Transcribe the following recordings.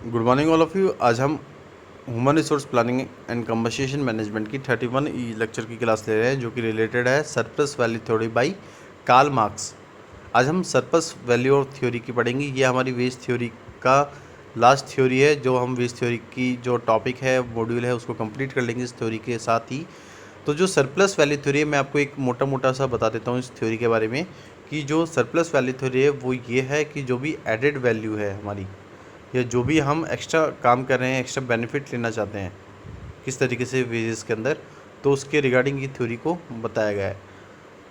Good morning all of you. आज हम human resource planning and compensation management की 31 lecture की क्लास ले रहे हैं, जो कि रिलेटेड है surplus value theory by Karl Marx. आज हम सरप्लस वैल्यू और थ्योरी की पढ़ेंगे। ये हमारी वेज थ्योरी का लास्ट थ्योरी है। जो हम वेज थ्योरी की जो टॉपिक है, मॉड्यूल है, उसको कंप्लीट कर लेंगे इस थ्योरी के साथ ही। तो जो सरप्लस वैल्यू थ्योरी है, मैं आपको एक मोटा मोटा सा बता देता हूँ इस थ्योरी के बारे में कि जो सरप्लस वैल्यू थ्योरी है वो ये है कि जो भी एडेड वैल्यू है हमारी, या जो भी हम एक्स्ट्रा काम कर रहे हैं, एक्स्ट्रा बेनिफिट लेना चाहते हैं किस तरीके से वेजेस के अंदर, तो उसके रिगार्डिंग ये थ्योरी को बताया गया है।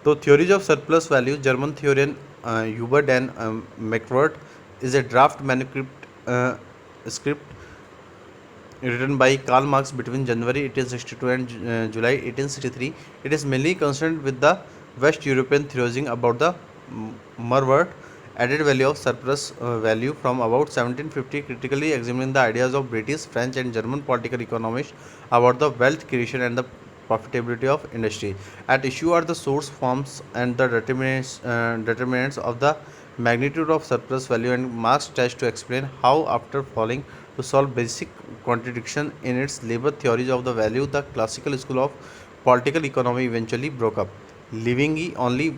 तो theories of surplus value, German थ्योरियन ह्यूबर्ट एंड मैकवर्ट is a draft manuscript script written by Karl Marx between January 1862 and July 1863. It is mainly concerned with the West European theorizing about the Marwart added value of surplus value from about 1750, critically examining the ideas of British, French and German political economists about the wealth creation and the profitability of industry. At issue are the source forms and the determinants of the magnitude of surplus value, and Marx tries to explain how, after falling to solve basic contradiction in its labor theories of the value, the classical school of political economy eventually broke up, leaving only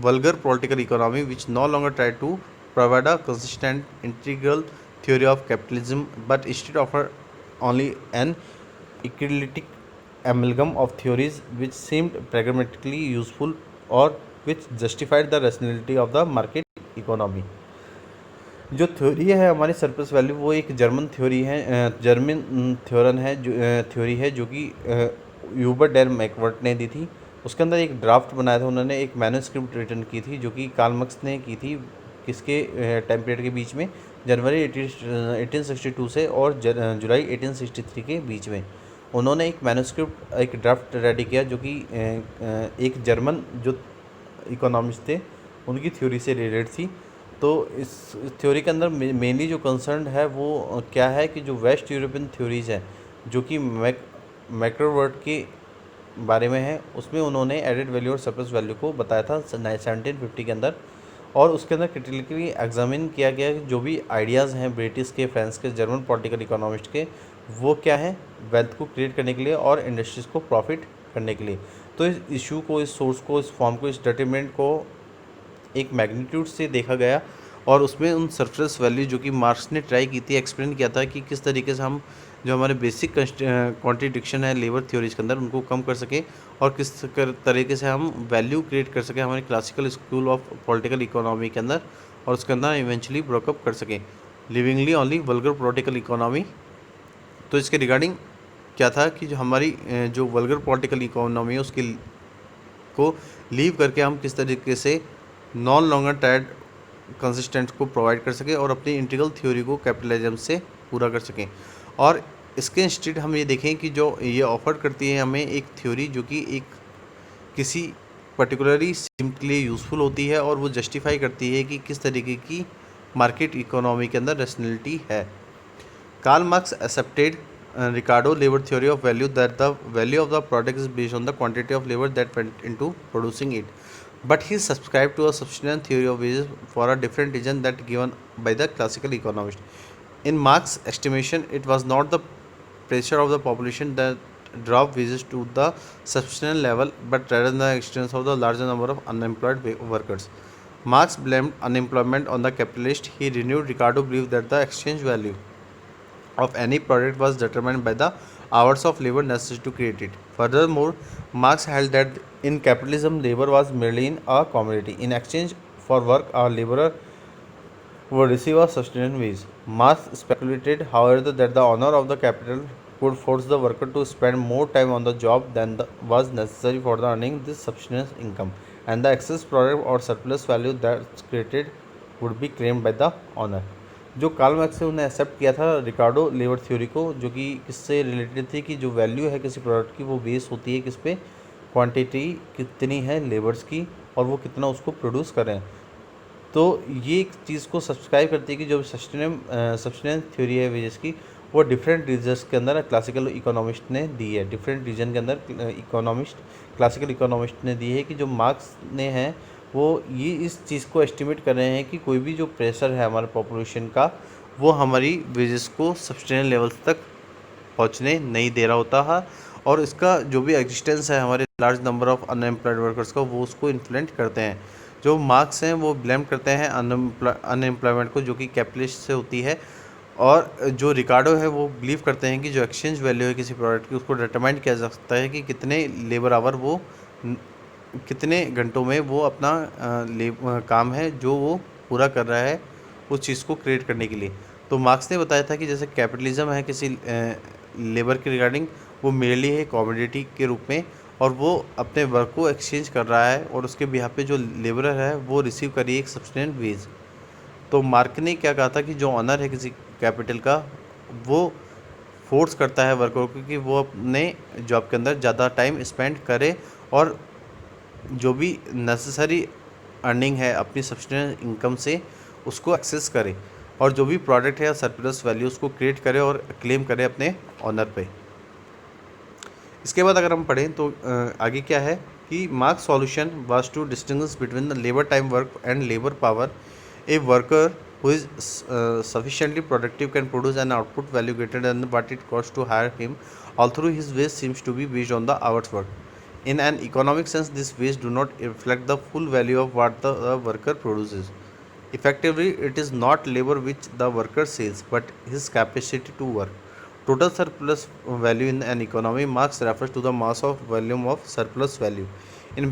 vulgar political economy, which no longer tried to provide a consistent integral theory of capitalism, but instead offered only an eclectic amalgam of theories which seemed pragmatically useful or which justified the rationality of the market economy. जो theory है हमारी surplus value, वो एक German theory है, German थ्योरन है, जो theory है जो कि ह्यूबर्ट डेन मैकवर्ट ने दी थी। उसके अंदर एक ड्राफ्ट बनाया था उन्होंने, एक मैन्युस्क्रिप्ट रिटर्न की थी जो कि कार्ल मार्क्स ने की थी। किसके टाइम पीरियड के बीच में? जनवरी 1862 से और जुलाई 1863 के बीच में उन्होंने एक मैन्युस्क्रिप्ट, एक ड्राफ्ट रेडी किया, जो कि एक जर्मन जो इकोनॉमिस्ट थे उनकी थ्योरी से रिलेटेड थी। तो इस थ्योरी के अंदर मेनली जो कंसर्न है वो क्या है कि जो वेस्ट यूरोपियन थ्योरीज़ हैं, जो कि मैक्रोवर्ट के बारे में है, उसमें उन्होंने एडेड वैल्यू और सरप्लस वैल्यू को बताया था 1750 के अंदर। और उसके अंदर क्रिटिकली एग्जामिन किया गया कि जो भी आइडियाज़ हैं ब्रिटिश के, फ्रांस के, जर्मन पॉलिटिकल इकोनॉमिस्ट के, वो क्या है वेल्थ को क्रिएट करने के लिए और इंडस्ट्रीज़ को प्रॉफिट करने के लिए। तो इस इशू को, इस सोर्स को, इस फॉर्म को, इस डिटरमिनेंट को एक मैग्नीट्यूड से देखा गया, और उसमें उन सरप्लस वैल्यू जो कि मार्क्स ने ट्राई की थी, एक्सप्लेन किया था कि किस तरीके से हम जो हमारे बेसिक कॉन्ट्रडिक्शन है लेबर थ्योरीज के अंदर, उनको कम कर सकें, और किस तरीके से हम वैल्यू क्रिएट कर सकें हमारे classical school of political economy के अंदर, और उसके अंदर इवेंचुअली ब्रोकअप कर सकें, लिविंगली ओनली वल्गर पॉलिटिकल इकोनॉमी। तो इसके रिगार्डिंग क्या था कि जो हमारी जो वल्गर पॉलिटिकल इकोनॉमी है उसकी को लीव करके हम किस तरीके से नॉन लॉन्गर टायर्ड कंसिस्टेंट को प्रोवाइड कर सकें और अपनी इंटीग्रल थ्योरी को कैपिटलिज्म से पूरा कर सकें। और इसके इंस्टीट्यूट हम ये देखें कि जो ये ऑफर करती है हमें एक थ्योरी जो कि एक किसी पर्टिकुलरली सिस्टम के लिए यूज़फुल होती है, और वो जस्टिफाई करती है कि किस तरीके की मार्केट इकोनॉमी के अंदर रैशनैलिटी है। Karl Marx accepted Ricardo labor theory of value, that the value of the product is based on the quantity of labor that went into producing it. But he subscribed to a subsistence theory of wages for a different reason that given by the classical economist. In Marx's estimation, it was not the pressure of the population that drove wages to the subsistence level, but rather the existence of the larger number of unemployed workers. Marx blamed unemployment on the capitalist. He renewed Ricardo's belief that the exchange value of any product was determined by the hours of labor necessary to create it. Furthermore, Marx held that in capitalism, labor was merely a commodity. In exchange for work, a laborer would receive a sustained wage. Marx speculated, however, that the owner of the capital could force the worker to spend more time on the job than was necessary for the earning this subsistence income, and the excess product or surplus value that's created would be claimed by the owner. जो Karl Marx ने उन्हें accept किया था रिकार्डो labour theory को, जो कि किससे related थी कि जो वैल्यू है किसी प्रोडक्ट की वो बेस होती है किस पे? क्वांटिटी कितनी है लेबर्स की, और वो कितना उसको प्रोड्यूस कर रहे हैं। तो ये एक चीज़ को सब्सक्राइब करती है कि जो सब्सटेंस थ्योरी है वेजेस की, वो डिफरेंट रीजन्स के अंदर क्लासिकल इकोनॉमिस्ट ने दी है। डिफरेंट रीजन के अंदर क्लासिकल इकोनॉमिस्ट ने दी है कि जो मार्क्स ने हैं वो ये इस चीज़ को एस्टिमेट कर रहे हैं कि कोई भी जो प्रेशर है हमारे पॉपुलेशन का, वो हमारी वेजेस को सस्टेनेबल लेवल्स तक पहुंचने नहीं दे रहा होता है, और इसका जो भी एग्जिस्टेंस है हमारे large number of unemployed workers का, वो उसको इन्फ्लुएंस करते हैं। जो मार्क्स हैं वो ब्लेम करते हैं अनएम्प्लॉयमेंट को, जो कि कैपिटलिस्ट से होती है, और जो रिकार्डो है वो बिलीव करते हैं कि जो एक्सचेंज वैल्यू है किसी प्रोडक्ट की, उसको डिटरमाइन किया जा सकता है कि कितने लेबर आवर वो कितने घंटों में वो अपना काम है जो वो पूरा कर रहा है उस चीज़ को क्रिएट करने के लिए। तो मार्क्स ने बताया था कि जैसे कैपिटलिज्म है किसी लेबर के रिगार्डिंग, वो मेनली है कमोडिटी के रूप में, और वो अपने वर्क को एक्सचेंज कर रहा है, और उसके बिहाफ पे जो लेबरर है वो रिसीव करिए एक सब्सटेंट वेज। तो मार्क ने क्या कहा था कि जो ऑनर है किसी कैपिटल का, वो फोर्स करता है वर्कर को कि वो अपने जॉब के अंदर ज़्यादा टाइम स्पेंड करे, और जो भी नेसेसरी अर्निंग है अपनी सब्सटेंस इनकम से उसको एक्सेस करे, और जो भी प्रोडक्ट है या सरप्लस वैल्यू उसको क्रिएट करे और क्लेम करे अपने ऑनर पे। इसके बाद अगर हम पढ़ें तो आगे क्या है कि Marx solution was to distinguish between the labour time work and labour power. A worker who is sufficiently productive can produce an output value greater than what it costs to hire him, although his wage seems to be based on the hours worked. In an economic sense, these wages do not reflect the full value of what the worker produces. Effectively, it is not labor which the worker sells, but his capacity to work. Total surplus value in an economy marks refers to the mass of volume of surplus value. In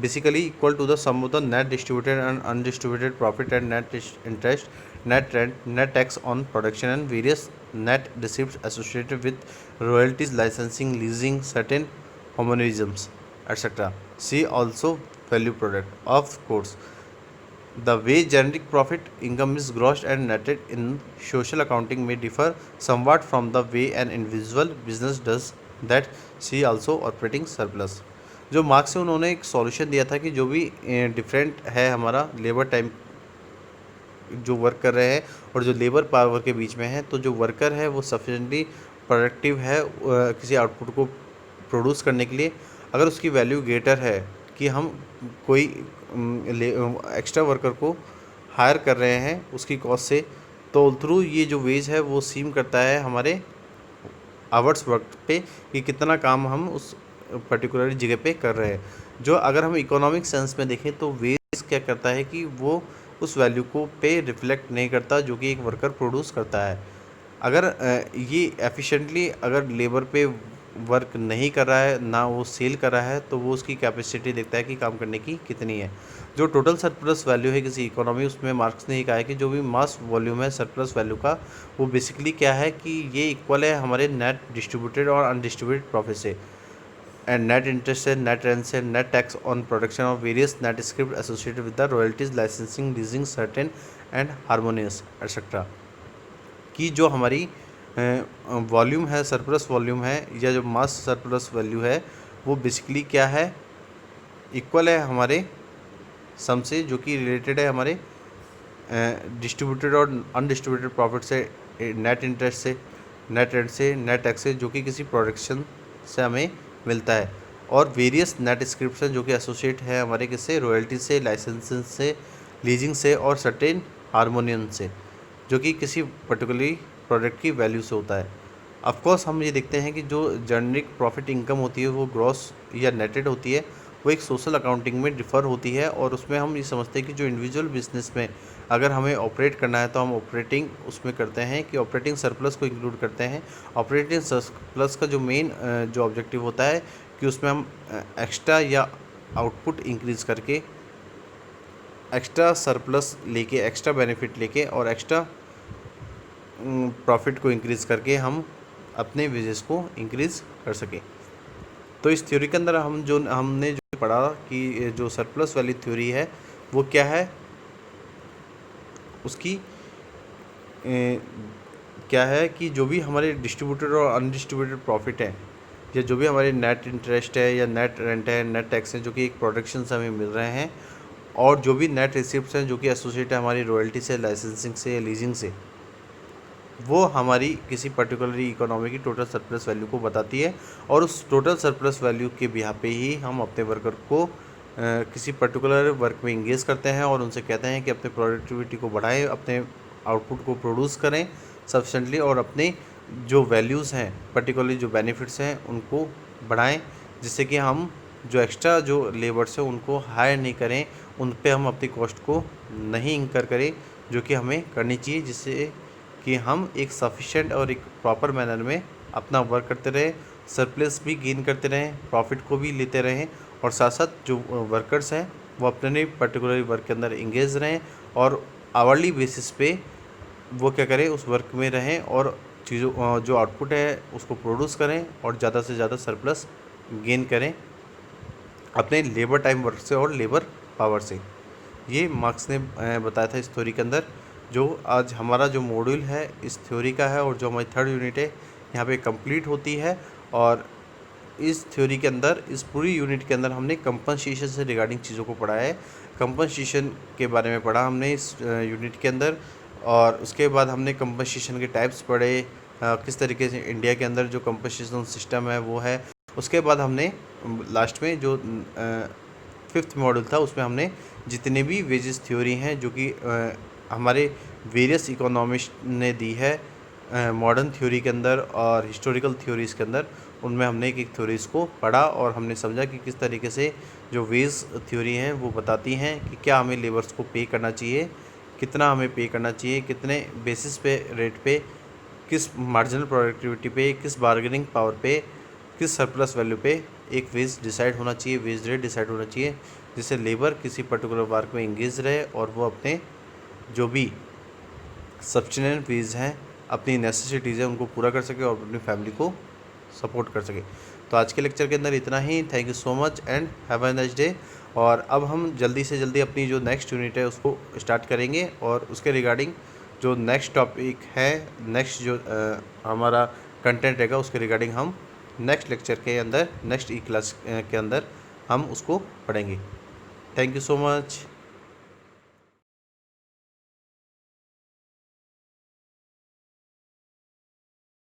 basically equal to the sum of the net distributed and undistributed profit and net interest, net rent, net tax on production, and various net receipts associated with royalties, licensing, leasing, certain homonisms, etc. See also value product. Of course, the way generic profit income is grossed and netted in social accounting may differ somewhat from the way an individual business does that. See also operating surplus. जो marks से उन्होंने एक solution दिया था कि जो भी different है हमारा लेबर टाइम जो वर्क कर रहे हैं और जो लेबर पावर के बीच में है, तो जो वर्कर है वो सफिशेंटली प्रोडक्टिव है किसी आउटपुट को प्रोड्यूस करने के लिए, अगर उसकी वैल्यू ग्रेटर है कि हम कोई एक्स्ट्रा वर्कर को हायर कर रहे हैं उसकी कॉस्ट से, तो थ्रू ये जो वेज है वो सीम करता है हमारे आवर्स वर्क पे कि कितना काम हम उस पर्टिकुलर जगह पे कर रहे हैं। जो अगर हम इकोनॉमिक सेंस में देखें तो वेज क्या करता है कि वो उस वैल्यू को पे रिफ्लेक्ट नहीं करता जो कि एक वर्कर प्रोड्यूस करता है। अगर ये एफिशिएंटली अगर लेबर पे वर्क नहीं कर रहा है, ना वो सेल कर रहा है, तो वो उसकी कैपेसिटी देखता है कि काम करने की कितनी है। जो टोटल सरप्लस वैल्यू है किसी इकोनॉमी, उसमें मार्क्स ने ये कहा है कि जो भी मास वॉल्यूम है सरप्लस वैल्यू का, वो बेसिकली क्या है कि ये इक्वल है हमारे नेट डिस्ट्रीब्यूटेड और अनडिस्ट्रीब्यूटेड प्रॉफिट से, एंड नेट इंटरेस्ट है, नेट रेंट से, net tax on production of various net script associated with the royalties, licensing, leasing, certain and harmonious etcetera. कि जो हमारी वॉल्यूम है, सरप्लस वॉल्यूम है, या जो मास सरप्लस वैल्यू है, वो बेसिकली क्या है, इक्वल है हमारे सम से, जो कि रिलेटेड है हमारे डिस्ट्रीब्यूटेड और अनडिस्ट्रीब्यूटेड प्रॉफिट से, नेट इंटरेस्ट से, नेट रेंट से, नेट टैक्स से, जो कि किसी प्रोडक्शन से हमें मिलता है, और वेरियस नेट स्क्रिप्शन जो कि एसोसिएट है हमारे किससे, रॉयल्टी से, लाइसेंस से, लीजिंग से, और सर्टेन हार्मोनियन से, जो कि किसी पर्टिकुलरली प्रोडक्ट की वैल्यू से होता है। ऑफकोर्स हम ये देखते हैं कि जो जेनरिक प्रॉफिट इनकम होती है वो ग्रॉस या नेटेड होती है, वो एक सोशल अकाउंटिंग में डिफ़र होती है, और उसमें हम ये समझते हैं कि जो इंडिविजुअल बिजनेस में अगर हमें ऑपरेट करना है तो हम ऑपरेटिंग उसमें करते हैं कि ऑपरेटिंग सरप्लस को इंक्लूड करते हैं। ऑपरेटिंग सरप्लस का जो मेन जो ऑब्जेक्टिव होता है कि उसमें हम एक्स्ट्रा या आउटपुट इंक्रीज़ करके, एक्स्ट्रा सरप्लस लेके, एक्स्ट्रा बेनिफिट लेके और एक्स्ट्रा प्रॉफिट को इंक्रीज़ करके हम अपने वेजेस को इंक्रीज़ कर सकें। तो इस थ्योरी के अंदर हमने जो पढ़ा कि जो सरप्लस वाली थ्योरी है वो क्या है, उसकी क्या है कि जो भी हमारे डिस्ट्रीब्यूटेड और अनडिस्ट्रीब्यूटेड प्रॉफिट है, या जो भी हमारे नेट इंटरेस्ट है या नेट रेंट है, नेट टैक्स है जो कि एक प्रोडक्शन से हमें मिल रहे हैं, और जो भी नेट रिसिप्ट्स हैं जो कि एसोसिएट है हमारी रॉयल्टी से, लाइसेंसिंग से या लीजिंग से, वो हमारी किसी पर्टिकुलर इकोनॉमी की टोटल सरप्लस वैल्यू को बताती है, और उस टोटल सरप्लस वैल्यू के बिहाफ पे ही हम अपने वर्कर को किसी पर्टिकुलर वर्क में इंगेज करते हैं और उनसे कहते हैं कि अपने प्रोडक्टिविटी को बढ़ाएं, अपने आउटपुट को प्रोड्यूस करें सफिशेंटली और अपने जो वैल्यूज़ हैं पर्टिकुलरली जो बेनिफिट्स हैं उनको बढ़ाएं, जिससे कि हम जो एक्स्ट्रा जो लेबर्स हैं उनको हायर नहीं करें, उन पे हम अपनी कॉस्ट को नहीं इंकर करें जो कि हमें करनी चाहिए, जिससे कि हम एक सफिशेंट और एक प्रॉपर मैनर में अपना वर्क करते रहें, सरप्लस भी गेन करते रहें, प्रॉफिट को भी लेते रहें और साथ साथ जो वर्कर्स हैं वो अपने पर्टिकुलर वर्क के अंदर इंगेज रहें और आवरली बेसिस पे वो क्या करें उस वर्क में रहें और चीज़ों जो आउटपुट है उसको प्रोड्यूस करें और ज़्यादा से ज़्यादा सरप्लस गेन करें अपने लेबर टाइम वर्क से और लेबर पावर से। ये मार्क्स ने बताया था इस थ्योरी के अंदर। जो आज हमारा जो मॉड्यूल है इस थ्योरी का है और जो हमारी थर्ड यूनिट है यहाँ पे कंप्लीट होती है। और इस थ्योरी के अंदर इस पूरी यूनिट के अंदर हमने कंपनसेशन से रिगार्डिंग चीज़ों को पढ़ा है। कंपनसेशन के बारे में पढ़ा हमने इस यूनिट के अंदर और उसके बाद हमने कंपनसेशन के टाइप्स पढ़े, किस तरीके से इंडिया के अंदर जो कंपनसेशन सिस्टम है वो है। उसके बाद हमने लास्ट में जो फिफ्थ मॉड्यूल था उसमें हमने जितने भी वेजेस थ्योरी हैं जो कि हमारे वेरियस इकोनॉमिस्ट ने दी है मॉडर्न थ्योरी के अंदर और हिस्टोरिकल थ्योरीज़ के अंदर, उनमें हमने एक एक थ्योरीज़ को पढ़ा और हमने समझा कि किस तरीके से जो वेज थ्योरी हैं वो बताती हैं कि क्या हमें लेबर्स को पे करना चाहिए, कितना हमें पे करना चाहिए, कितने बेसिस पे रेट पे, किस मार्जिनल प्रोडक्टिविटी पे, किस बार्गेनिंग पावर पे, किस सरप्लस वैल्यू पे एक वेज डिसाइड होना चाहिए, वेज रेट डिसाइड होना चाहिए, जिससे लेबर किसी पर्टिकुलर वर्क में इंगेज रहे और वो अपने जो भी सब्सिडेंट वेज हैं अपनी नेसेसिटीज़ हैं उनको पूरा कर सके और अपनी फैमिली को सपोर्ट कर सके। तो आज के लेक्चर के अंदर इतना ही। Thank you so much and have a nice day. और अब हम जल्दी से जल्दी अपनी जो नेक्स्ट यूनिट है उसको स्टार्ट करेंगे और उसके रिगार्डिंग जो नेक्स्ट टॉपिक है, नेक्स्ट जो हमारा कंटेंट रहेगा उसके रिगार्डिंग हम नेक्स्ट लेक्चर के अंदर, नेक्स्ट ई क्लास के अंदर हम उसको पढ़ेंगे। Thank you so much.